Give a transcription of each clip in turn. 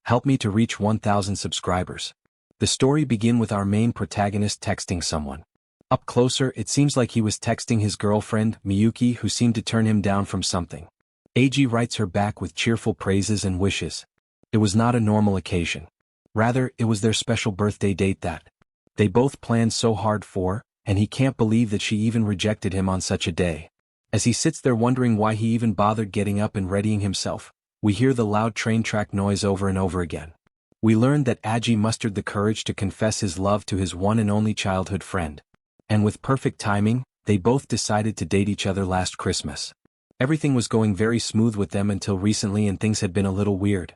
Help me to reach 1,000 subscribers. The story begins with our main protagonist texting someone. Up closer, it seems like he was texting his girlfriend, Miyuki, who seemed to turn him down from something. AG writes her back with cheerful praises and wishes. It was not a normal occasion. Rather, it was their special birthday date that they both planned so hard for, and he can't believe that she even rejected him on such a day. As he sits there wondering why he even bothered getting up and readying himself, we hear the loud train track noise over and over again. We learn that Agi mustered the courage to confess his love to his one and only childhood friend. And with perfect timing, they both decided to date each other last Christmas. Everything was going very smooth with them until recently, and things had been a little weird.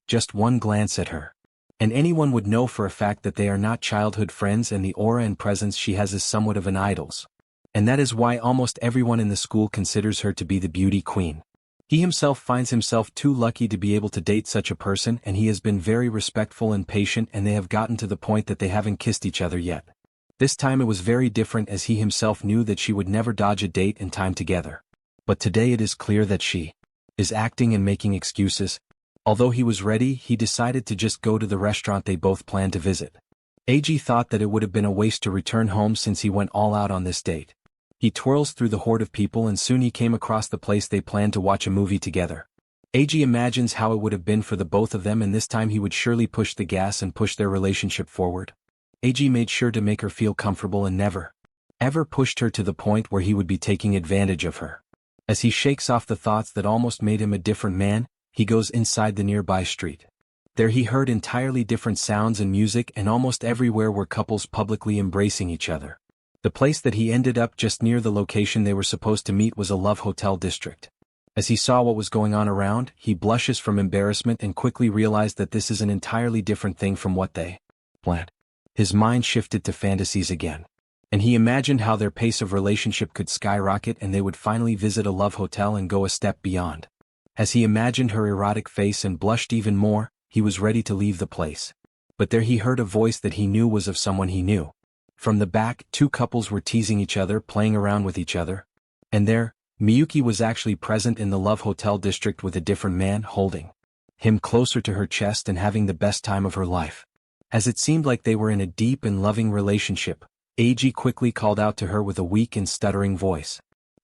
Just one glance at her, and anyone would know for a fact that they are not childhood friends, and the aura and presence she has is somewhat of an idol's. And that is why almost everyone in the school considers her to be the beauty queen. He himself finds himself too lucky to be able to date such a person, and he has been very respectful and patient, and they have gotten to the point that they haven't kissed each other yet. This time it was very different, as he himself knew that she would never dodge a date and time together. But today it is clear that she is acting and making excuses. Although he was ready, he decided to just go to the restaurant they both planned to visit. AG thought that it would have been a waste to return home since he went all out on this date. He twirls through the horde of people, and soon he came across the place they planned to watch a movie together. AG imagines how it would have been for the both of them, and this time he would surely push the gas and push their relationship forward. AG made sure to make her feel comfortable and never, ever pushed her to the point where he would be taking advantage of her. As he shakes off the thoughts that almost made him a different man, he goes inside the nearby street. There he heard entirely different sounds and music, and almost everywhere were couples publicly embracing each other. The place that he ended up just near the location they were supposed to meet was a love hotel district. As he saw what was going on around, he blushes from embarrassment and quickly realized that this is an entirely different thing from what they planned. His mind shifted to fantasies again, and he imagined how their pace of relationship could skyrocket and they would finally visit a love hotel and go a step beyond. As he imagined her erotic face and blushed even more, he was ready to leave the place. But there he heard a voice that he knew was of someone he knew. From the back, two couples were teasing each other, playing around with each other. And there, Miyuki was actually present in the love hotel district with a different man, holding him closer to her chest and having the best time of her life. As it seemed like they were in a deep and loving relationship, AG quickly called out to her with a weak and stuttering voice.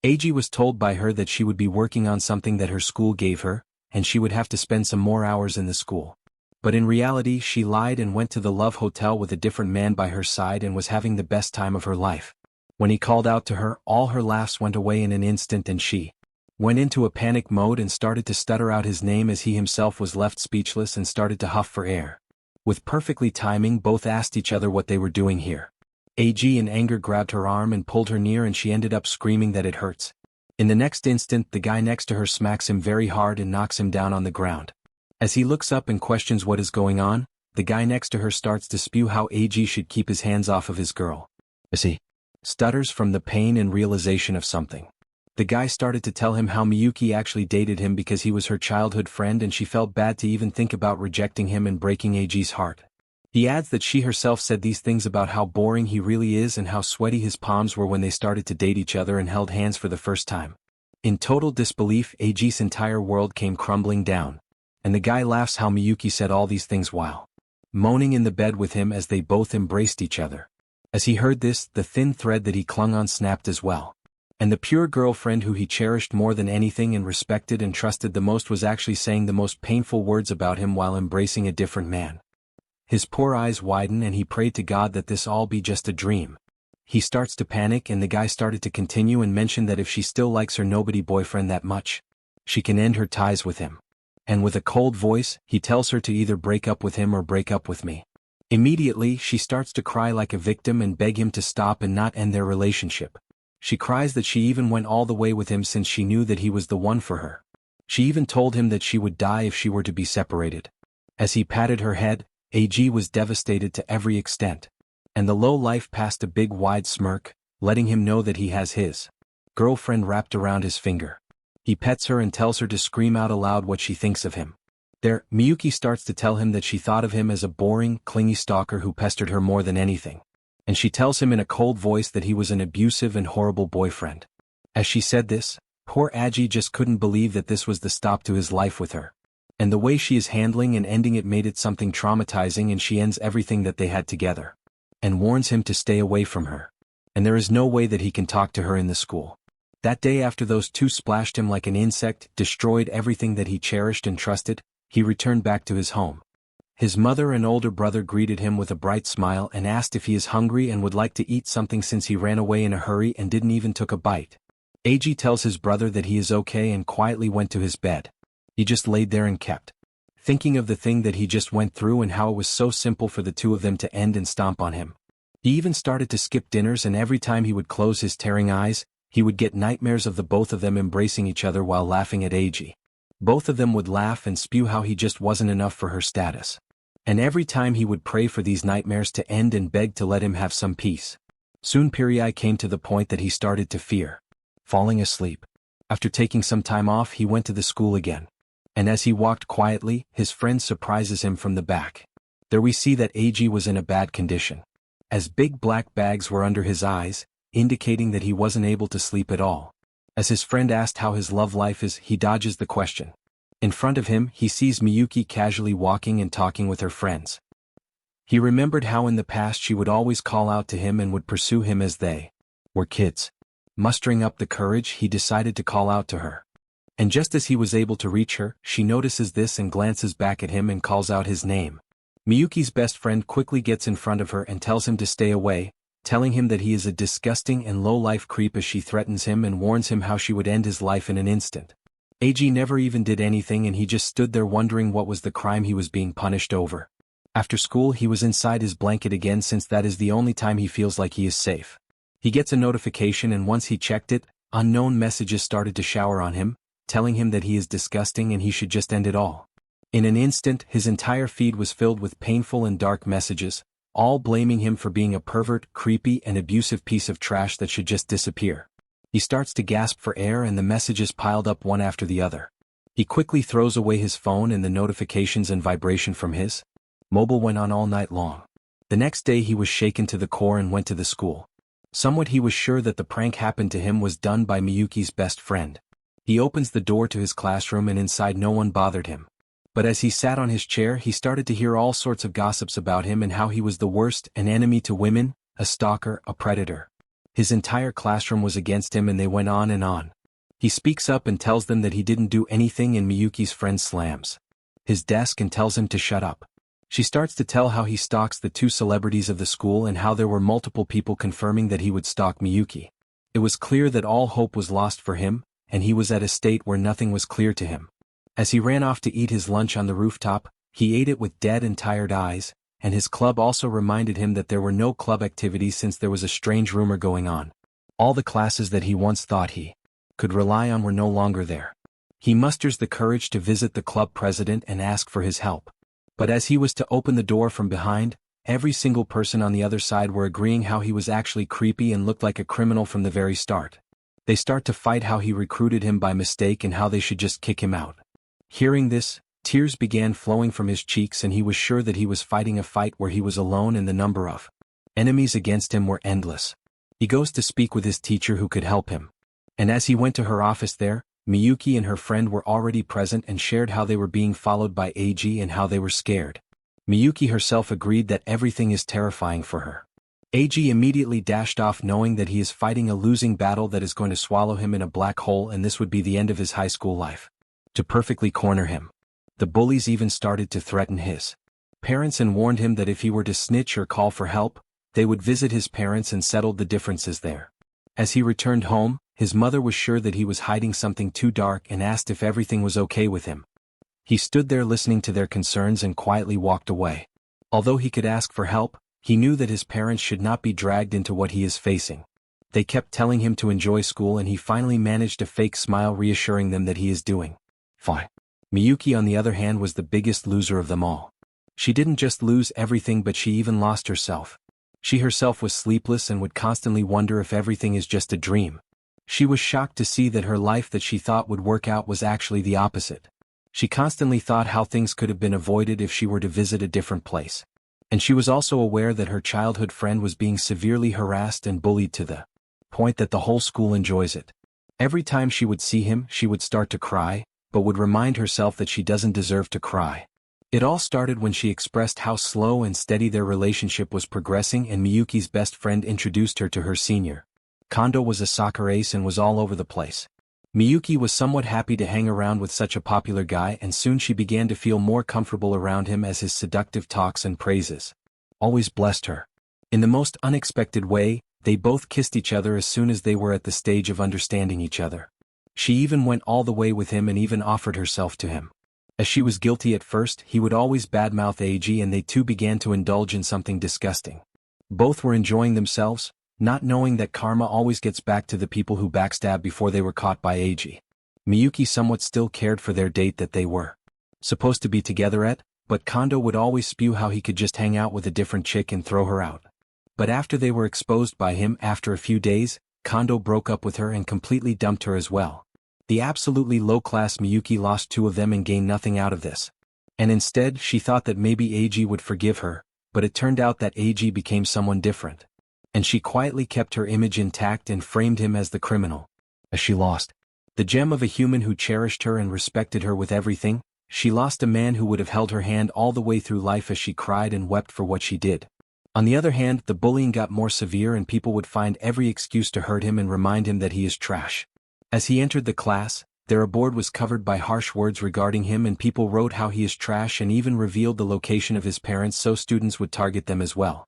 AG was told by her that she would be working on something that her school gave her, and she would have to spend some more hours in the school. But in reality, she lied and went to the love hotel with a different man by her side and was having the best time of her life. When he called out to her, all her laughs went away in an instant, and she went into a panic mode and started to stutter out his name as he himself was left speechless and started to huff for air. With perfectly timing, both asked each other what they were doing here. AG in anger grabbed her arm and pulled her near, and she ended up screaming that it hurts. In the next instant, the guy next to her smacks him very hard and knocks him down on the ground. As he looks up and questions what is going on, the guy next to her starts to spew how AG should keep his hands off of his girl. As he stutters from the pain and realization of something. The guy started to tell him how Miyuki actually dated him because he was her childhood friend, and she felt bad to even think about rejecting him and breaking AG's heart. He adds that she herself said these things about how boring he really is and how sweaty his palms were when they started to date each other and held hands for the first time. In total disbelief, AG's entire world came crumbling down. And the guy laughs how Miyuki said all these things while moaning in the bed with him as they both embraced each other. As he heard this, the thin thread that he clung on snapped as well. And the pure girlfriend who he cherished more than anything and respected and trusted the most was actually saying the most painful words about him while embracing a different man. His poor eyes widen and he prayed to God that this all be just a dream. He starts to panic, and the guy started to continue and mention that if she still likes her nobody boyfriend that much, she can end her ties with him. And with a cold voice, he tells her to either break up with him or break up with me. Immediately, she starts to cry like a victim and beg him to stop and not end their relationship. She cries that she even went all the way with him since she knew that he was the one for her. She even told him that she would die if she were to be separated. As he patted her head, AG was devastated to every extent. And the low life passed a big wide smirk, letting him know that he has his girlfriend wrapped around his finger. He pets her and tells her to scream out aloud what she thinks of him. There, Miyuki starts to tell him that she thought of him as a boring, clingy stalker who pestered her more than anything. And she tells him in a cold voice that he was an abusive and horrible boyfriend. As she said this, poor Agi just couldn't believe that this was the stop to his life with her. And the way she is handling and ending it made it something traumatizing, and she ends everything that they had together. And warns him to stay away from her. And there is no way that he can talk to her in the school. That day, after those two splashed him like an insect, destroyed everything that he cherished and trusted, he returned back to his home. His mother and older brother greeted him with a bright smile and asked if he is hungry and would like to eat something since he ran away in a hurry and didn't even took a bite. Eiji tells his brother that he is okay and quietly went to his bed. He just laid there and kept thinking of the thing that he just went through and how it was so simple for the two of them to end and stomp on him. He even started to skip dinners, and every time he would close his tearing eyes, he would get nightmares of the both of them embracing each other while laughing at Eiji. Both of them would laugh and spew how he just wasn't enough for her status. And every time he would pray for these nightmares to end and beg to let him have some peace. Soon Pirai came to the point that he started to fear falling asleep. After taking some time off, he went to the school again. And as he walked quietly, his friend surprises him from the back. There we see that Eiji was in a bad condition, as big black bags were under his eyes, indicating that he wasn't able to sleep at all. As his friend asked how his love life is, he dodges the question. In front of him, he sees Miyuki casually walking and talking with her friends. He remembered how in the past she would always call out to him and would pursue him as they were kids. Mustering up the courage, he decided to call out to her. And just as he was able to reach her, she notices this and glances back at him and calls out his name. Miyuki's best friend quickly gets in front of her and tells him to stay away, telling him that he is a disgusting and low-life creep as she threatens him and warns him how she would end his life in an instant. Eiji never even did anything, and he just stood there wondering what was the crime he was being punished over. After school, he was inside his blanket again, since that is the only time he feels like he is safe. He gets a notification, and once he checked it, unknown messages started to shower on him, telling him that he is disgusting and he should just end it all. In an instant, his entire feed was filled with painful and dark messages, all blaming him for being a pervert, creepy, and abusive piece of trash that should just disappear. He starts to gasp for air, and the messages piled up one after the other. He quickly throws away his phone, and the notifications and vibration from his mobile went on all night long. The next day he was shaken to the core and went to the school. Somewhat he was sure that the prank happened to him was done by Miyuki's best friend. He opens the door to his classroom, and inside no one bothered him. But as he sat on his chair, he started to hear all sorts of gossips about him and how he was the worst, an enemy to women, a stalker, a predator. His entire classroom was against him, and they went on and on. He speaks up and tells them that he didn't do anything, and Miyuki's friend slams his desk and tells him to shut up. She starts to tell how he stalks the two celebrities of the school and how there were multiple people confirming that he would stalk Miyuki. It was clear that all hope was lost for him, and he was at a state where nothing was clear to him. As he ran off to eat his lunch on the rooftop, he ate it with dead and tired eyes, and his club also reminded him that there were no club activities since there was a strange rumor going on. All the classes that he once thought he could rely on were no longer there. He musters the courage to visit the club president and ask for his help. But as he was to open the door from behind, every single person on the other side were agreeing how he was actually creepy and looked like a criminal from the very start. They start to fight how he recruited him by mistake and how they should just kick him out. Hearing this, tears began flowing from his cheeks, and he was sure that he was fighting a fight where he was alone and the number of enemies against him were endless. He goes to speak with his teacher who could help him. And as he went to her office there, Miyuki and her friend were already present and shared how they were being followed by Eiji and how they were scared. Miyuki herself agreed that everything is terrifying for her. Eiji immediately dashed off, knowing that he is fighting a losing battle that is going to swallow him in a black hole, and this would be the end of his high school life. To perfectly corner him, the bullies even started to threaten his parents and warned him that if he were to snitch or call for help, they would visit his parents and settle the differences there. As he returned home, his mother was sure that he was hiding something too dark and asked if everything was okay with him. He stood there listening to their concerns and quietly walked away. Although he could ask for help, he knew that his parents should not be dragged into what he is facing. They kept telling him to enjoy school, and he finally managed a fake smile, reassuring them that he is doing fine. Miyuki, on the other hand, was the biggest loser of them all. She didn't just lose everything, but she even lost herself. She herself was sleepless and would constantly wonder if everything is just a dream. She was shocked to see that her life that she thought would work out was actually the opposite. She constantly thought how things could have been avoided if she were to visit a different place. And she was also aware that her childhood friend was being severely harassed and bullied to the point that the whole school enjoys it. Every time she would see him, she would start to cry, but would remind herself that she doesn't deserve to cry. It all started when she expressed how slow and steady their relationship was progressing, and Miyuki's best friend introduced her to her senior. Kondo was a soccer ace and was all over the place. Miyuki was somewhat happy to hang around with such a popular guy, and soon she began to feel more comfortable around him as his seductive talks and praises always blessed her. In the most unexpected way, they both kissed each other as soon as they were at the stage of understanding each other. She even went all the way with him and even offered herself to him. As she was guilty at first, he would always badmouth AG, and they two began to indulge in something disgusting. Both were enjoying themselves, not knowing that karma always gets back to the people who backstab before they were caught by AG. Miyuki somewhat still cared for their date that they were supposed to be together at, but Kondo would always spew how he could just hang out with a different chick and throw her out. But after they were exposed by him, after a few days, Kondo broke up with her and completely dumped her as well. The absolutely low-class Miyuki lost two of them and gained nothing out of this. And instead, she thought that maybe AG would forgive her, but it turned out that AG became someone different. And she quietly kept her image intact and framed him as the criminal. As she lost the gem of a human who cherished her and respected her with everything, she lost a man who would have held her hand all the way through life as she cried and wept for what she did. On the other hand, the bullying got more severe and people would find every excuse to hurt him and remind him that he is trash. As he entered the class, their board was covered by harsh words regarding him, and people wrote how he is trash and even revealed the location of his parents so students would target them as well.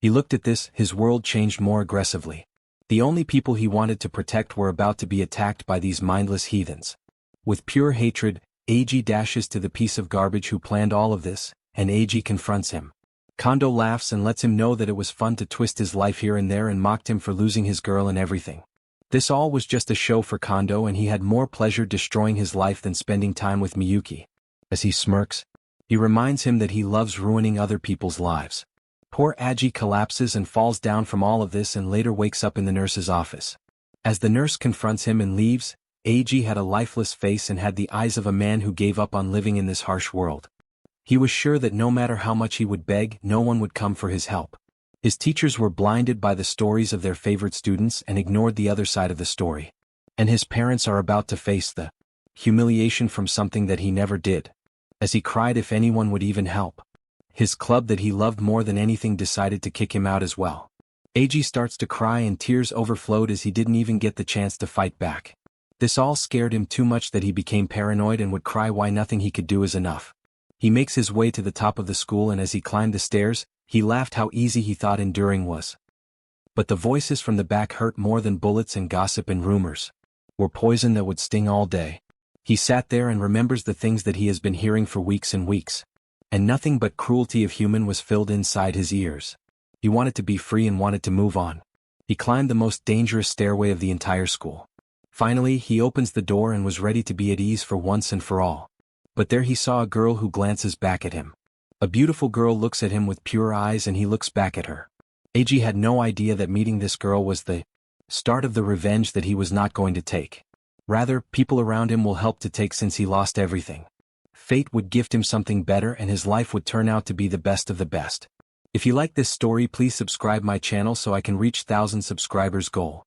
He looked at this, his world changed more aggressively. The only people he wanted to protect were about to be attacked by these mindless heathens. With pure hatred, AG dashes to the piece of garbage who planned all of this, and AG confronts him. Kondo laughs and lets him know that it was fun to twist his life here and there and mocked him for losing his girl and everything. This all was just a show for Kondo, and he had more pleasure destroying his life than spending time with Miyuki. As he smirks, he reminds him that he loves ruining other people's lives. Poor Agi collapses and falls down from all of this and later wakes up in the nurse's office. As the nurse confronts him and leaves, Agi had a lifeless face and had the eyes of a man who gave up on living in this harsh world. He was sure that no matter how much he would beg, no one would come for his help. His teachers were blinded by the stories of their favorite students and ignored the other side of the story. And his parents are about to face the humiliation from something that he never did. As he cried if anyone would even help, his club that he loved more than anything decided to kick him out as well. Agi starts to cry and tears overflowed as he didn't even get the chance to fight back. This all scared him too much that he became paranoid and would cry why nothing he could do is enough. He makes his way to the top of the school, and as he climbed the stairs, he laughed how easy he thought enduring was. But the voices from the back hurt more than bullets, and gossip and rumors were poison that would sting all day. He sat there and remembers the things that he has been hearing for weeks and weeks. And nothing but cruelty of human was filled inside his ears. He wanted to be free and wanted to move on. He climbed the most dangerous stairway of the entire school. Finally, he opens the door and was ready to be at ease for once and for all. But there he saw a girl who glances back at him. A beautiful girl looks at him with pure eyes, and he looks back at her. Agi had no idea that meeting this girl was the start of the revenge that he was not going to take. Rather, people around him will help to take, since he lost everything. Fate would gift him something better, and his life would turn out to be the best of the best. If you like this story, please subscribe my channel so I can reach 1,000 subscribers goal.